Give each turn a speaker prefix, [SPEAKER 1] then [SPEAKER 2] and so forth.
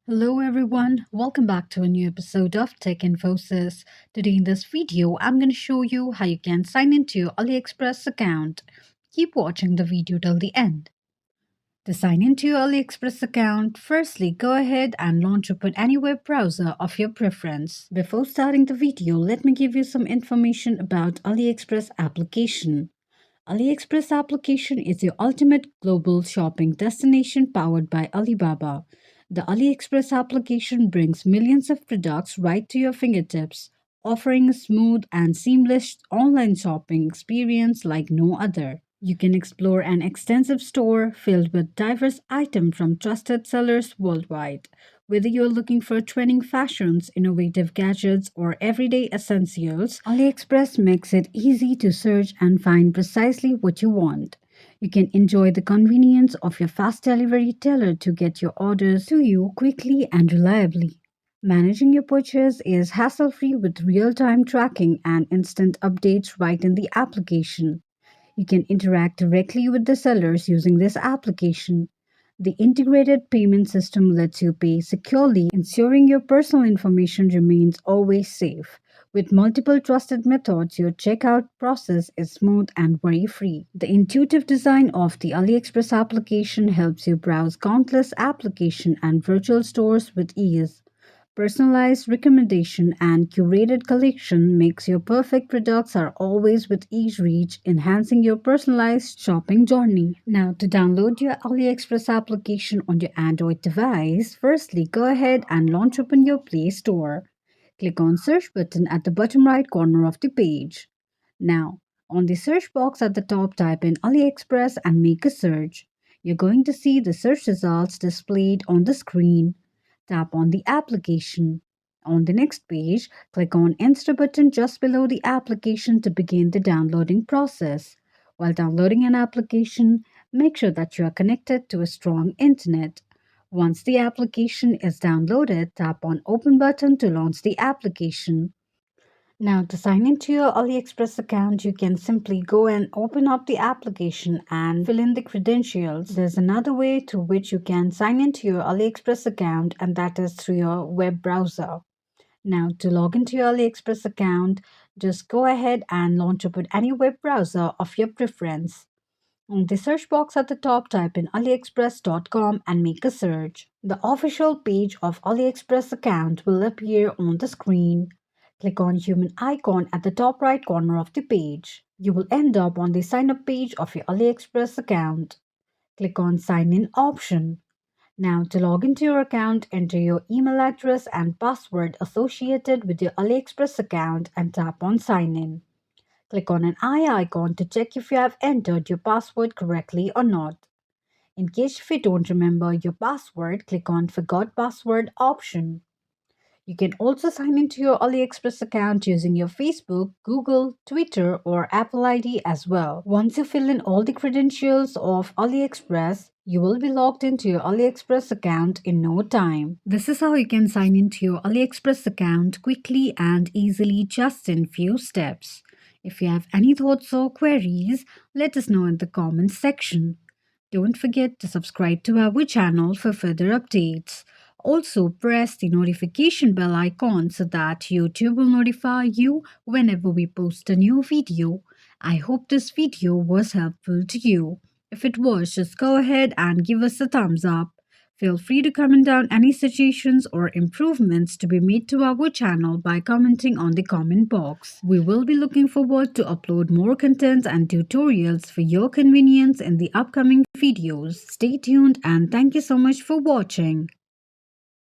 [SPEAKER 1] Hello everyone, welcome back to a new episode of Tech Infosys. Today in this video, I'm going to show you how you can sign into your AliExpress account. Keep watching the video till the end. To sign into your AliExpress account, firstly go ahead and launch open any web browser of your preference. Before starting the video, let me give you some information about AliExpress application. AliExpress application is your ultimate global shopping destination powered by Alibaba. The AliExpress application brings millions of products right to your fingertips, offering a smooth and seamless online shopping experience like no other. You can explore an extensive store filled with diverse items from trusted sellers worldwide. Whether you're looking for trending fashions, innovative gadgets, or everyday essentials, AliExpress makes it easy to search and find precisely what you want. You can enjoy the convenience of your fast delivery tailored to get your orders to you quickly and reliably. Managing your purchase is hassle free with real time tracking and instant updates right in the application. You can interact directly with the sellers using this application. The integrated payment system lets you pay securely, ensuring your personal information remains always safe. With multiple trusted methods, your checkout process is smooth and worry free. The intuitive design of the AliExpress application helps you browse countless applications and virtual stores with ease. Personalized recommendation and curated collection makes your perfect products are always with each reach, enhancing your personalized shopping journey. Now, to download your AliExpress application on your Android device, firstly go ahead and launch open your Play Store. Click on search button at the bottom right corner of the page. Now, on the search box at the top, type in AliExpress and make a search. You're going to see the search results displayed on the screen. Tap on the application. On the next page, click on Install button just below the application to begin the downloading process. While downloading an application, make sure that you are connected to a strong internet. Once the application is downloaded, tap on Open button to launch the application. Now, to sign into your AliExpress account, you can simply go and open up the application and fill in the credentials. There's another way through which you can sign into your AliExpress account, and that is through your web browser. Now, to log into your AliExpress account, just go ahead and launch open any web browser of your preference. In the search box at the top, type in aliexpress.com and make a search. The official page of AliExpress account will appear on the screen. Click on human icon at the top right corner of the page. You will end up on the sign up page of your AliExpress account. Click on sign in option. Now, to log into your account, enter your email address and password associated with your AliExpress account and tap on sign in. Click on an eye icon to check if you have entered your password correctly or not. In case if you don't remember your password, click on Forgot Password option. You can also sign into your AliExpress account using your Facebook, Google, Twitter, or Apple ID as well. Once you fill in all the credentials of AliExpress, you will be logged into your AliExpress account in no time. This is how you can sign into your AliExpress account quickly and easily just in few steps. If you have any thoughts or queries, let us know in the comments section. Don't forget to subscribe to our channel for further updates. Also, press the notification bell icon so that YouTube will notify you whenever we post a new video. I hope this video was helpful to you. If it was, just go ahead and give us a thumbs up. Feel free to comment down any suggestions or improvements to be made to our channel by commenting on the comment box. We will be looking forward to upload more content and tutorials for your convenience in the upcoming videos. Stay tuned and thank you so much for watching.